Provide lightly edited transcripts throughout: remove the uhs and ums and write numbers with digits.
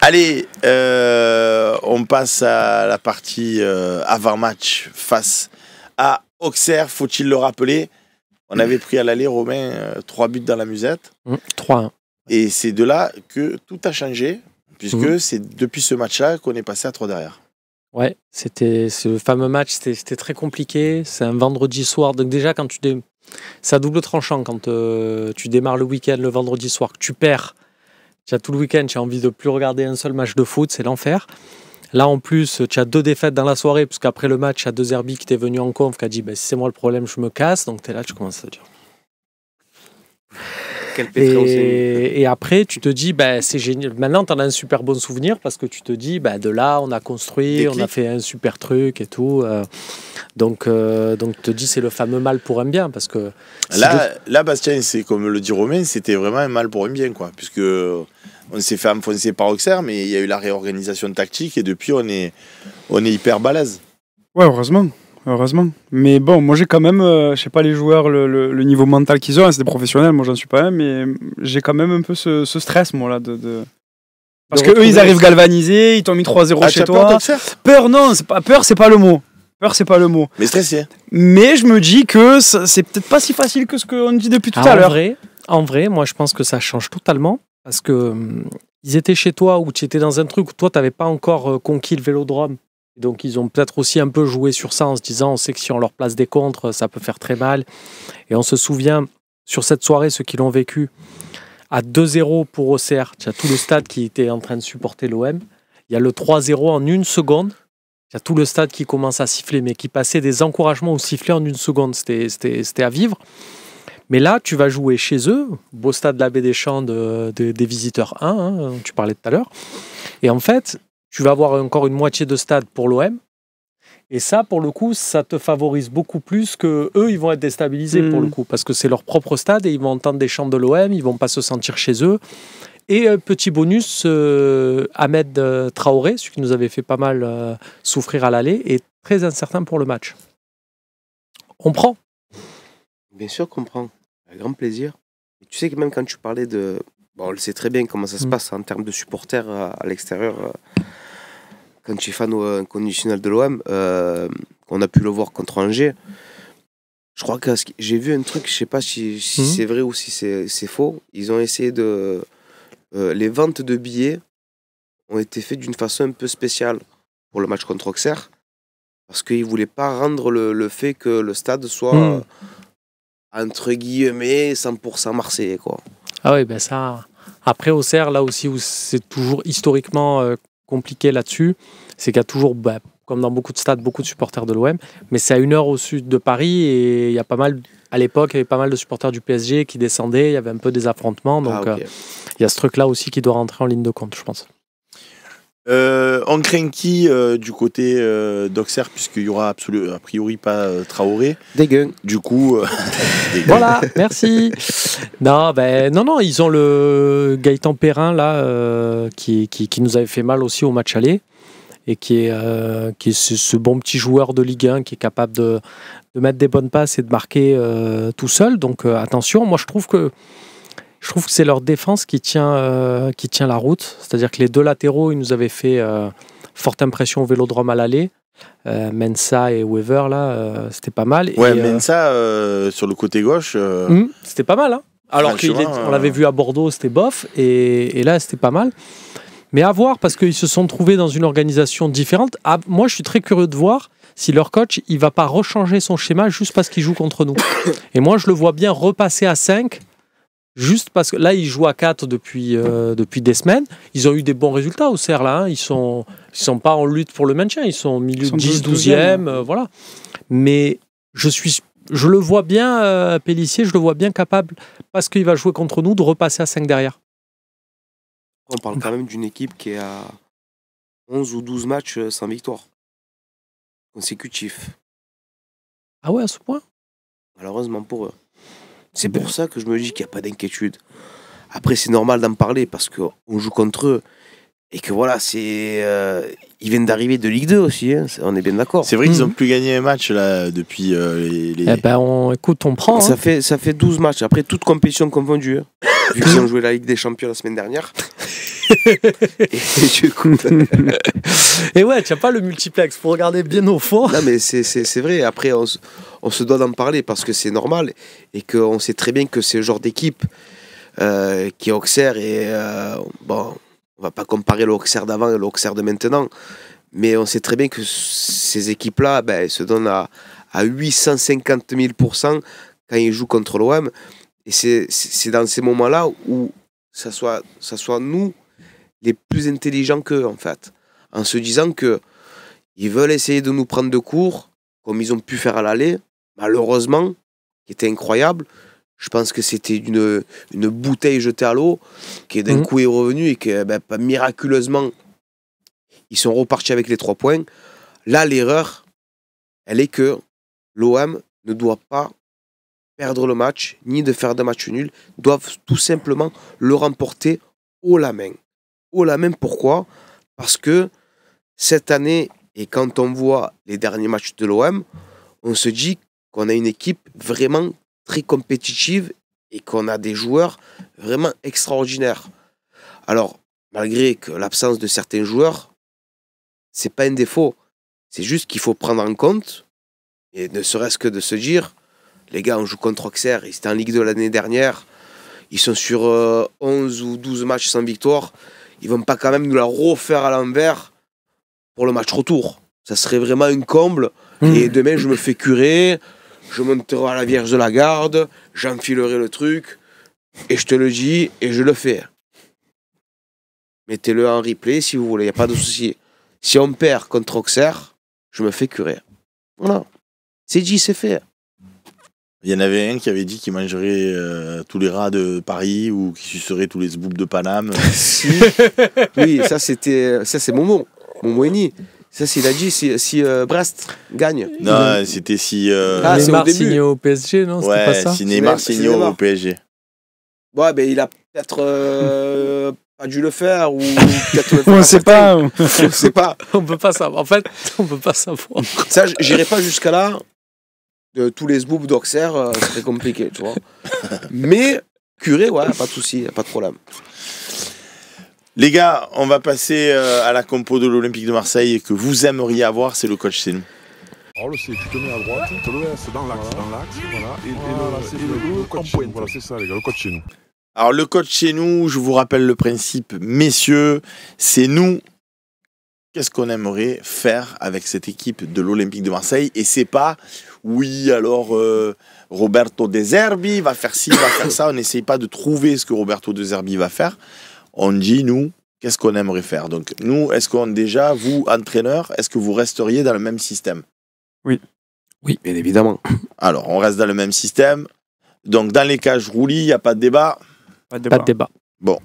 Allez, on passe à la partie avant-match face à Auxerre. Faut-il le rappeler? On avait pris à l'aller, Romain, 3 buts dans la musette. 3-1. Et c'est de là que tout a changé, puisque c'est depuis ce match-là qu'on est passé à 3 derrière. Ouais, c'était ce fameux match, c'était très compliqué. C'est un vendredi soir. Donc déjà, quand c'est à double tranchant quand tu démarres le week-end, le vendredi soir, que tu perds. Tu as tout le week-end, tu as envie de plus regarder un seul match de foot, c'est l'enfer. Là, en plus, tu as 2 défaites dans la soirée, parce qu'après le match, il y a 2 Herbie qui t'est venu en conf, qui a dit si c'est moi le problème, je me casse. Donc tu es là, tu commences à dire. Et après, tu te dis, c'est génial. Maintenant, tu en as un super bon souvenir parce que tu te dis, de là, on a construit, on a fait un super truc et tout. Donc, tu te dis, c'est le fameux mal pour un bien. Parce que là, Bastien, c'est comme le dit Romain, c'était vraiment un mal pour un bien, quoi. Puisque on s'est fait enfoncer par Auxerre, mais il y a eu la réorganisation tactique et depuis, on est hyper balèze. Ouais, heureusement. Mais bon, moi j'ai quand même, je sais pas les joueurs, le niveau mental qu'ils ont, c'est des professionnels, moi j'en suis pas un, mais j'ai quand même un peu ce stress, moi là, parce qu'eux ils arrivent galvanisés, ils t'ont mis 3-0 chez toi. Peur, non, c'est pas le mot. Peur, c'est pas le mot. Mais stressé. Mais je me dis que c'est peut-être pas si facile que ce qu'on dit depuis tout à l'heure. En vrai, moi je pense que ça change totalement, parce que ils étaient chez toi, ou tu étais dans un truc où toi t'avais pas encore conquis le Vélodrome. Donc ils ont peut-être aussi un peu joué sur ça en se disant on sait que si on leur place des contres, ça peut faire très mal. Et on se souvient, sur cette soirée, ceux qui l'ont vécu, à 2-0 pour Auxerre, tu as tout le stade qui était en train de supporter l'OM. Il y a le 3-0 en 1 seconde. Il y a tout le stade qui commence à siffler, mais qui passait des encouragements au sifflet en 1 seconde. C'était à vivre. Mais là, tu vas jouer chez eux, beau stade de la Baie des Champs des visiteurs 1, tu parlais tout à l'heure. Et en fait, tu vas avoir encore une moitié de stade pour l'OM. Et ça, pour le coup, ça te favorise beaucoup plus que eux, ils vont être déstabilisés pour le coup. Parce que c'est leur propre stade et ils vont entendre des chants de l'OM, ils vont pas se sentir chez eux. Et petit bonus, Ahmed Traoré, celui qui nous avait fait pas mal souffrir à l'aller, est très incertain pour le match. On prend. Bien sûr qu'on prend. Avec grand plaisir. Et tu sais que même quand tu parlais de... Bon, on le sait très bien comment ça se passe en termes de supporters à l'extérieur. Quand tu es fan inconditionnel de l'OM, on a pu le voir contre Angers. Je crois que j'ai vu un truc, je ne sais pas si c'est vrai ou si c'est faux. Ils ont essayé de... les ventes de billets ont été faites d'une façon un peu spéciale pour le match contre Auxerre. Parce qu'ils ne voulaient pas rendre le fait que le stade soit, entre guillemets, 100% marseillais, quoi. Ah oui, ça... Après, Auxerre, là aussi, où c'est toujours historiquement compliqué là-dessus, c'est qu'il y a toujours, comme dans beaucoup de stades, beaucoup de supporters de l'OM, mais c'est à 1 heure au sud de Paris, et il y a pas mal, à l'époque, il y avait pas mal de supporters du PSG qui descendaient, il y avait un peu des affrontements, donc il y a ce truc-là aussi qui doit rentrer en ligne de compte, je pense. On craint qui du côté d'Auxerre, puisqu'il n'y aura a priori pas Traoré. Dégueu. Du coup, voilà, merci. Non, ils ont le Gaëtan Perrin là, qui nous avait fait mal aussi au match aller, et qui est ce bon petit joueur de Ligue 1 qui est capable de mettre des bonnes passes et de marquer tout seul. Donc attention, moi je trouve que c'est leur défense qui tient la route. C'est-à-dire que les 2 latéraux, ils nous avaient fait forte impression au Vélodrome à l'aller. Mensah et Weaver, là, c'était pas mal. Ouais, Mensah, sur le côté gauche... c'était pas mal, hein. Alors qu'on l'avait vu à Bordeaux, c'était bof. Et là, c'était pas mal. Mais à voir, parce qu'ils se sont trouvés dans une organisation différente. Moi, je suis très curieux de voir si leur coach, il va pas rechanger son schéma juste parce qu'il joue contre nous. Et moi, je le vois bien repasser à 5... Juste parce que là, ils jouent à 4 depuis des semaines. Ils ont eu des bons résultats au Auxerre, là. Ils sont pas en lutte pour le maintien. Ils sont au milieu de 10, 12e. Voilà. Mais je le vois bien, Pélissier, je le vois bien capable, parce qu'il va jouer contre nous, de repasser à 5 derrière. On parle quand même d'une équipe qui est à 11 ou 12 matchs sans victoire consécutifs. Ah ouais, à ce point ? Malheureusement pour eux. C'est pour ça que je me dis qu'il n'y a pas d'inquiétude. Après, c'est normal d'en parler parce qu'on joue contre eux. Et que voilà, ils viennent d'arriver de Ligue 2 aussi, hein, on est bien d'accord. C'est vrai qu'ils n'ont plus gagné un match là, depuis les... Écoute, on prend. Ça fait 12 matchs, après toute compétition confondue. Hein. Vu qu'ils ont joué la Ligue des Champions la semaine dernière. Et du coup, Et ouais, tu n'as pas le multiplex, faut regarder bien au fond. non, mais c'est vrai. Après, on se doit d'en parler parce que c'est normal et qu'on sait très bien que c'est le genre d'équipe qui est Auxerre. Et bon, on va pas comparer le Auxerre d'avant et le Auxerre de maintenant, mais on sait très bien que ces équipes-là, elles se donnent à 850 000 % quand ils jouent contre l'OM. Et c'est dans ces moments-là où ça soit nous les plus intelligents qu'eux, en fait. En se disant que ils veulent essayer de nous prendre de court, comme ils ont pu faire à l'aller, malheureusement, qui était incroyable. Je pense que c'était une bouteille jetée à l'eau, qui d'un coup est revenue et que miraculeusement, ils sont repartis avec les 3 points. Là, l'erreur, elle est que l'OM ne doit pas perdre le match, ni de faire de match nul, doivent tout simplement le remporter haut la main. Haut la main, pourquoi ? Parce que cette année, et quand on voit les derniers matchs de l'OM, on se dit qu'on a une équipe vraiment très compétitive et qu'on a des joueurs vraiment extraordinaires. Alors, malgré que l'absence de certains joueurs, c'est pas un défaut. C'est juste qu'il faut prendre en compte, et ne serait-ce que de se dire, les gars, on joue contre Auxerre, ils étaient en Ligue 2 l'année dernière, ils sont sur 11 ou 12 matchs sans victoire, ils vont pas quand même nous la refaire à l'envers pour le match retour. Ça serait vraiment un comble, et demain je me fais curer, je monterai à la Vierge de la Garde, j'enfilerai le truc, et je te le dis, et je le fais. Mettez-le en replay si vous voulez, il n'y a pas de souci. Si on perd contre Auxerre, je me fais curer. Voilà. C'est dit, c'est fait. Il y en avait un qui avait dit qu'il mangerait tous les rats de Paris ou qu'il sucerait tous les zboops de Paname. Oui, ça c'est Momo Eni. Ça, il a dit si Brest gagne. Non, c'était si... c'est Neymar au début. signé au PSG, non? C'était pas ça? si Neymar signe au PSG. Ouais, il a peut-être pas dû le faire ou peut-être... On sait pas. On sait pas. On peut pas savoir. En fait, on peut pas savoir. Ça, j'irai pas jusqu'à là. De tous les zboops d'Auxerre, c'est très compliqué, tu vois. Mais curé, ouais, pas de souci, pas de problème. Les gars, on va passer à la compo de l'Olympique de Marseille que vous aimeriez avoir, c'est le coach chez nous. Alors c'est tu te mets à droite, tu le laisses dans l'axe, voilà, et le coach chez nous, voilà, c'est ça les gars, le coach chez nous. Alors le coach chez nous, je vous rappelle le principe, messieurs, c'est nous. Qu'est-ce qu'on aimerait faire avec cette équipe de l'Olympique de Marseille? Et c'est pas, oui, alors Roberto De Zerbi va faire ci, va faire ça. On n'essaye pas de trouver ce que Roberto De Zerbi va faire. On dit, nous, qu'est-ce qu'on aimerait faire? Donc, nous, est-ce qu'on déjà, vous, entraîneurs, est-ce que vous resteriez dans le même système? Oui. Oui, bien évidemment. Alors, on reste dans le même système. Donc, dans les cages roulis, il n'y a pas de débat. Pas de Pas de débat. Bon.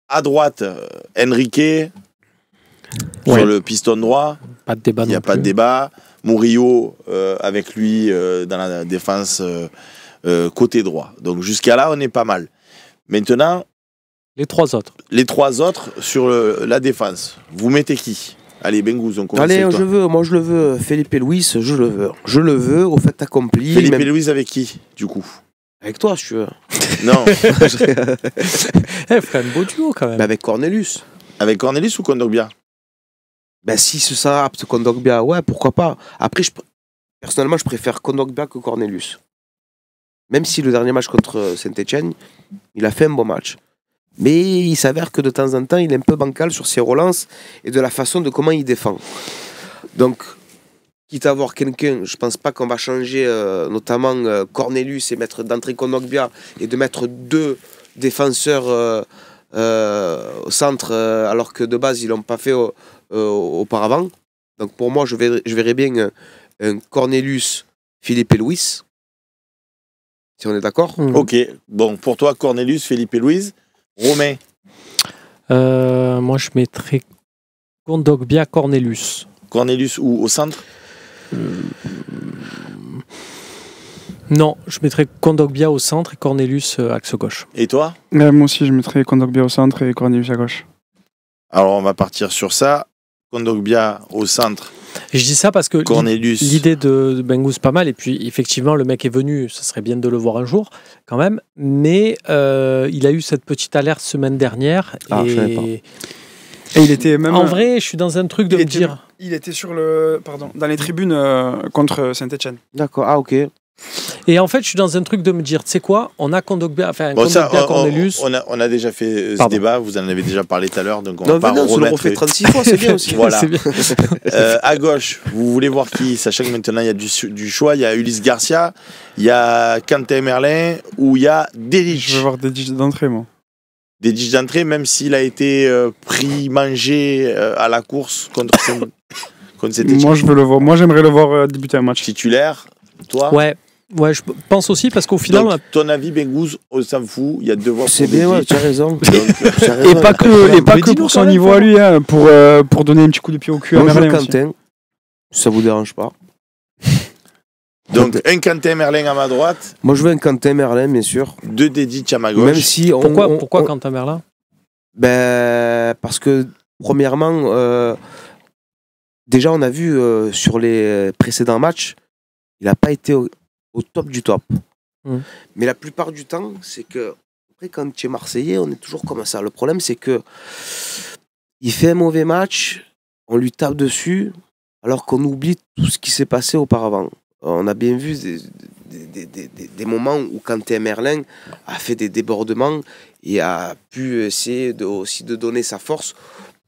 À droite, Enrique, sur le piston droit. Pas de débat. Il n'y a pas de débat. Murillo avec lui dans la défense côté droit. Donc jusqu'à là, on est pas mal. Maintenant, Les 3 autres. les 3 autres sur la défense. Vous mettez qui? Allez, Bengouz, on commence Allez, avec toi. moi je le veux. Felipe Luis, je le veux. Je le veux au fait accompli. Felipe même... Luis avec qui, du coup? Avec toi, si tu veux. Non. Ferait un beau duo quand même. Avec Cornelius. Avec Cornelis ou Kondogbia? Si ce sera apte Kondogbia, ouais, pourquoi pas. Après, personnellement, je préfère Kondogbia que Cornelius. Même si le dernier match contre Saint-Etienne, il a fait un bon match. Mais il s'avère que de temps en temps, il est un peu bancal sur ses relances et de la façon de comment il défend. Donc, quitte à avoir quelqu'un, je pense pas qu'on va changer notamment Cornelius et mettre d'entrée Kondogbia et de mettre 2 défenseurs au centre alors que de base ils l'ont pas fait auparavant. Donc pour moi je verrais bien un Cornelius, Felipe Luis, si on est d'accord. Ok. Bon, pour toi, Cornelius, Felipe Luis. Romain. Moi, je mettrais Kondogbia, Cornelius. Cornelius ou au centre? Non, je mettrais Kondogbia au centre et Cornelius axe gauche. Et toi? Moi aussi, je mettrais Kondogbia au centre et Cornelius à gauche. Alors, on va partir sur ça. Kondogbia au centre Et je dis ça parce que Cornelius. l'idée de Bengouz pas mal, et puis effectivement le mec est venu, ça serait bien de le voir un jour quand même, mais il a eu cette petite alerte semaine dernière, Ah, je savais pas. et Et il était même. en vrai je suis dans un truc de me dire... Il était dans les tribunes contre Saint-Etienne. D'accord, ah ok. Et en fait je suis dans un truc de me dire, tu sais quoi, on a Kondogbia, enfin Bon, ça, Kondogbia Cornelius... on a déjà fait ce Pardon. débat, vous en avez déjà parlé tout à l'heure, donc on Non, va pas mais non, on le refait remettre. 36 fois, c'est bien aussi. Voilà. C'est bien. À gauche, vous voulez voir qui? Sachant que maintenant il y a du choix, il y a Ulysse Garcia, il y a Quentin Merlin ou il y a Dedic. Je vais voir des digits d'entrée, moi. Dedic d'entrée, même s'il a été pris, mangé à la course contre Saint-Etienne. Moi, je veux le voir. Moi, j'aimerais le voir débuter un match. Titulaire, toi? Ouais, je pense aussi parce qu'au final... Donc, ton avis, Bengouz, on s'en fout, il y a deux voix C'est pour bien, ouais, Dedic. tu as raison. Et pas que pour son niveau à lui, hein, pour donner un petit coup de pied au cul à Moi, je veux Merlin aussi. Quentin, si ça vous dérange pas. Donc, un Quentin Merlin à ma droite, Moi, je veux un Quentin Merlin, bien sûr. deux Dedic à ma gauche. Même si Pourquoi Quentin Merlin? Ben, parce que, premièrement, déjà, on a vu sur les précédents matchs, il n'a pas été au top du top. Mais la plupart du temps, c'est que, après, quand tu es Marseillais, on est toujours comme ça. Le problème, c'est que il fait un mauvais match, on lui tape dessus, alors qu'on oublie tout ce qui s'est passé auparavant. On a bien vu des moments où Quentin Merlin a fait des débordements et a pu essayer aussi de donner sa force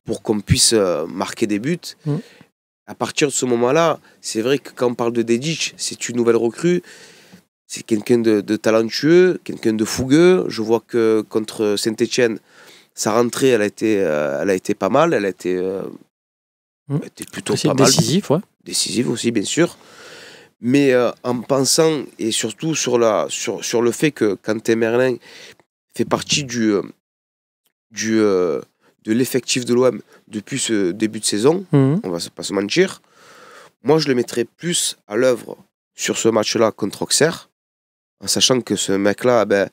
pour qu'on puisse marquer des buts. À partir de ce moment-là, c'est vrai que quand on parle de Dedic, c'est une nouvelle recrue, c'est quelqu'un de talentueux, quelqu'un de fougueux. Je vois que contre Saint-Etienne, sa rentrée, elle a été pas mal, elle a été plutôt pas mal. Décisif, ouais. Décisive aussi, bien sûr. Mais en pensant, et surtout sur le fait que Quentin Merlin fait partie de l'effectif de l'OM depuis ce début de saison, on va pas se mentir, moi je le mettrais plus à l'œuvre sur ce match-là contre Auxerre, en sachant que ce mec-là, ben,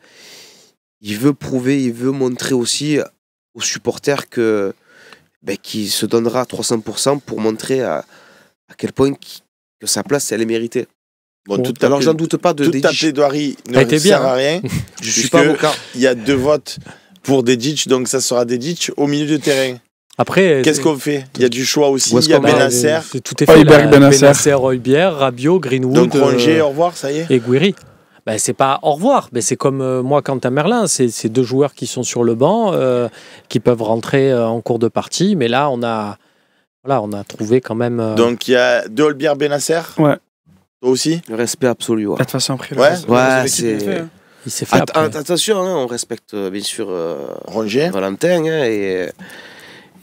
il veut prouver, il veut montrer aussi aux supporters qu'il se donnera 300% pour montrer à quel point que sa place, elle est méritée. Bon, alors, j'en doute pas de toute ta Dedic. plaidoirie ne été sert bien, à rien. Je suis pas avocat. Il y a 2 votes pour Dedic, donc ça sera Dedic au milieu de terrain. Après, Qu'est-ce qu'on fait? Il y a du choix aussi, Où est-ce il y a qu'on va Benasser. Tout est fait. Højbjerg, Benasser. Benasser, Højbjerg, Rabiot, Greenwood. Donc Rongier, au revoir, ça y est. Et Guiri. Ben, c'est pas au revoir, mais c'est comme moi, Quentin Merlin, c'est 2 joueurs qui sont sur le banc, qui peuvent rentrer en cours de partie, mais là, on a trouvé quand même... Donc il y a De Holbière, Benasser. Ouais. Toi aussi. Le respect absolu. Ouais. De toute façon, après, Ouais. il s'est fait après. Attention, hein, on respecte bien sûr Rongier. Valentin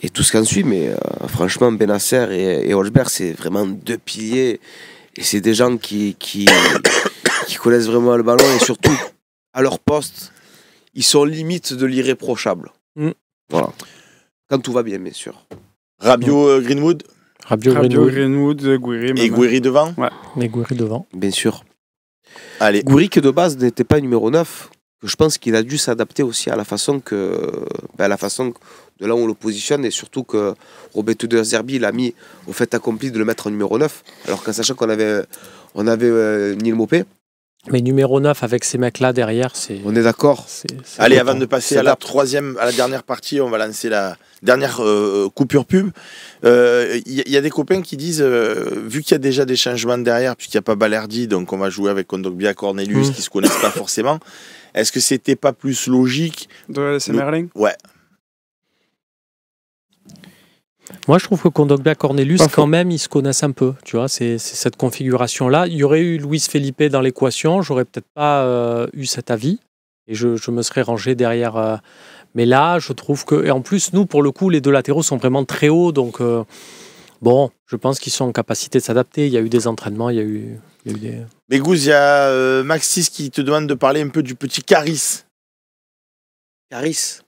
et tout ce qui en suit, mais franchement, Benasser et Højbjerg, c'est vraiment 2 piliers. Et c'est des gens qui connaissent vraiment le ballon et surtout, à leur poste, ils sont limite de l'irréprochable. Voilà. Quand tout va bien, bien sûr. Rabiot, Greenwood. Rabiot, Greenwood, Guiri. Et Guiri devant. Et Guiri devant. Bien sûr. Allez. Gouiri, qui de base n'était pas numéro 9, que je pense qu'il a dû s'adapter aussi à la façon de là où on le positionne, et surtout que Roberto De Zerbi l'a mis au fait accompli de le mettre en numéro 9, alors qu'en sachant qu'on avait Neil Maupay. Mais numéro 9 avec ces mecs-là derrière, c'est... On est d'accord. Allez, avant de passer à la dernière partie, on va lancer la dernière coupure pub. Il y a des copains qui disent, vu qu'il y a déjà des changements derrière, puisqu'il n'y a pas Balerdi, donc on va jouer avec Kondogbia, Cornelius, qui ne se connaissent pas forcément, est-ce que c'était pas plus logique de laisser Merlin? Ouais. Moi, je trouve que Kondogbia, Cornelius, quand même, ils se connaissent un peu. Tu vois, c'est cette configuration-là. Il y aurait eu Luis Felipe dans l'équation, j'aurais peut-être pas eu cet avis et je me serais rangé derrière. Mais là, je trouve que, et en plus, nous, pour le coup, les 2 latéraux sont vraiment très hauts, donc bon, je pense qu'ils sont en capacité de s'adapter. Il y a eu des entraînements, il y a eu des. Mais Gouz, il y a Maxis qui te demande de parler un peu du petit Caris. Caris.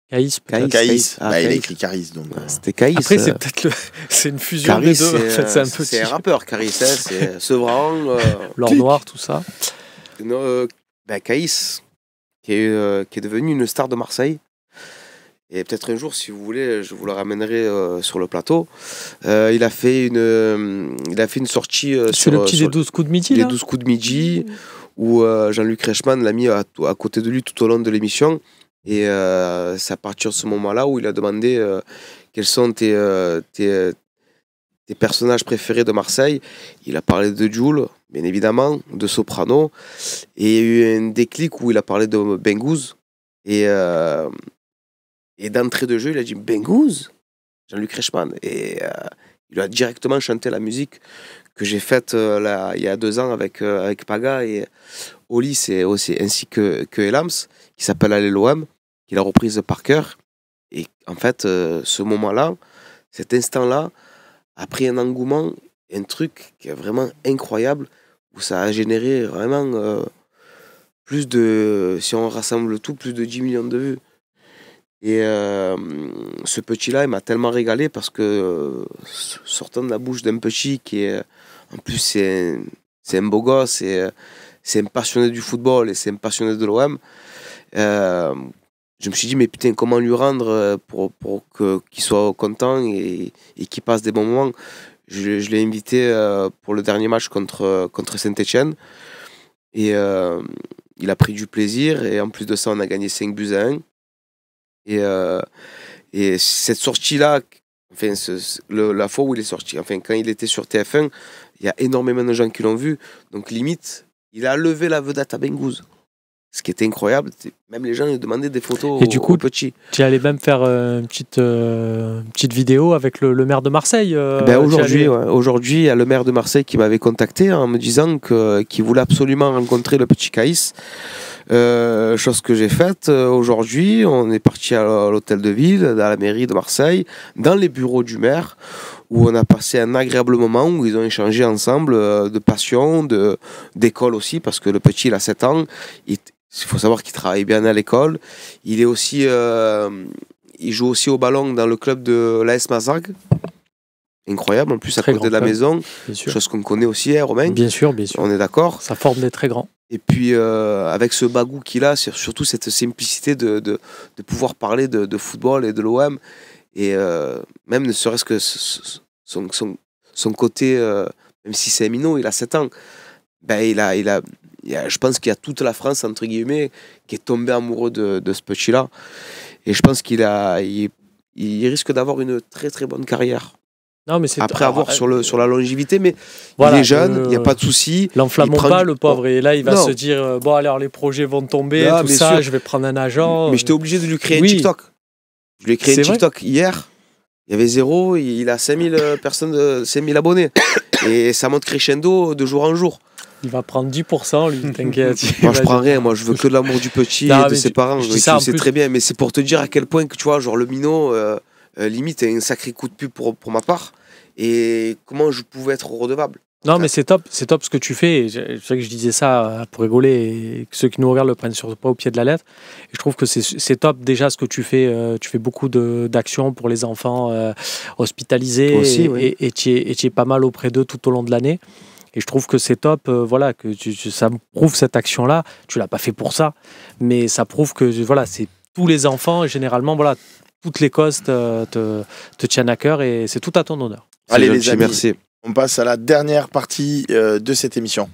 Caïs, peut-être. Caïs. Ah, Il a Caïs. écrit Caris, donc. C'était Caïs. Après, c'est peut-être c'est une fusion Caris, des deux. En fait, c'est un peu c'est un rappeur, Caris. C'est Sevran. l'or noir, tout ça. Caïs, qui est devenu une star de Marseille. Et peut-être un jour, si vous voulez, je vous le ramènerai sur le plateau. Il a fait une sortie C'est le petit des 12 coups de midi, des là 12 coups de midi, où Jean-Luc Reichmann l'a mis à côté de lui tout au long de l'émission. Et c'est à partir de ce moment-là où il a demandé quels sont tes personnages préférés de Marseille. Il a parlé de Jul, bien évidemment, de Soprano. Et il y a eu un déclic où il a parlé de Bengouz. Et d'entrée de jeu, il a dit Bengouz, Jean-Luc Reichmann. Et il a directement chanté la musique que j'ai faite il y a 2 ans avec Paga et Oli, c'est aussi, ainsi que Elams, qui s'appelle Allez l'OM, qu'il a reprise par cœur. Et en fait, ce moment-là, cet instant-là, a pris un engouement, un truc qui est vraiment incroyable, où ça a généré vraiment plus de, si on rassemble tout, plus de 10 millions de vues. Et ce petit-là, il m'a tellement régalé parce que sortant de la bouche d'un petit qui est, en plus, c'est un beau gosse, c'est un passionné du football et c'est un passionné de l'OM. Je me suis dit, mais putain, comment lui rendre pour qu'il soit content et qu'il passe des bons moments. Je l'ai invité pour le dernier match contre Saint-Etienne. Et il a pris du plaisir. Et en plus de ça, on a gagné 5-1. Et cette sortie-là, enfin, la fois où il est sorti, enfin, quand il était sur TF1, il y a énormément de gens qui l'ont vu. Donc, limite, il a levé la vedette à Bengouz. Ce qui était incroyable, même les gens lui demandaient des photos. Et du coup, petits. Tu allais même faire une petite vidéo avec le maire de Marseille. Aujourd'hui, il y a le maire de Marseille qui m'avait contacté en me disant qu'il voulait absolument rencontrer le petit Caïs. Chose que j'ai faite. Aujourd'hui, on est parti à l'hôtel de ville, dans la mairie de Marseille, dans les bureaux du maire, où on a passé un agréable moment, où ils ont échangé ensemble de passion, d'école aussi, parce que le petit, il a 7 ans. Il faut savoir qu'il travaille bien à l'école. Il est aussi, il joue aussi au ballon dans le club de l'AS Mazag. Incroyable, en plus à côté de la maison. Chose qu'on connaît aussi, hein, Romain. Bien sûr. On est d'accord. Ça forme des très grands. Et puis, avec ce bagou qu'il a, c'est surtout cette simplicité de pouvoir parler de football et de l'OM. Et même ne serait-ce que son côté, même si c'est un minot, il a 7 ans, ben je pense qu'il y a toute la France, entre guillemets, qui est tombée amoureux de ce petit-là. Et je pense qu'il risque d'avoir une très très bonne carrière. Non, mais après avoir sur la longévité, mais voilà, il est jeune, il n'y a pas de souci. L'enflammons pas, le pauvre. Et là, il va se dire, bon, alors les projets vont tomber, tout ça, je vais prendre un agent. Mais j'étais obligé de lui créer un TikTok. Je lui ai créé un TikTok hier. Il y avait 0, il a 5000 personnes, 5000 abonnés. Et ça monte crescendo de jour en jour. Il va prendre 10%, lui, t'inquiète. Moi, je prends rien. Moi, je veux que de l'amour du petit et de ses parents. Tu sais très bien. Mais c'est pour te dire à quel point que, tu vois, genre le minot, limite, est un sacré coup de pub pour ma part. Et comment je pouvais être redevable. Non, mais c'est top ce que tu fais. Je sais que je disais ça pour rigoler et que ceux qui nous regardent le prennent pas au pied de la lettre. Et je trouve que c'est top déjà ce que tu fais. Tu fais beaucoup d'actions pour les enfants hospitalisés aussi, et tu es pas mal auprès d'eux tout au long de l'année. Et je trouve que c'est top, voilà, que ça prouve cette action-là. Tu l'as pas fait pour ça, mais ça prouve que voilà, c'est tous les enfants et généralement voilà, toutes les causes te tiennent à cœur et c'est tout à ton honneur. Allez les amis, merci. On passe à la dernière partie de cette émission.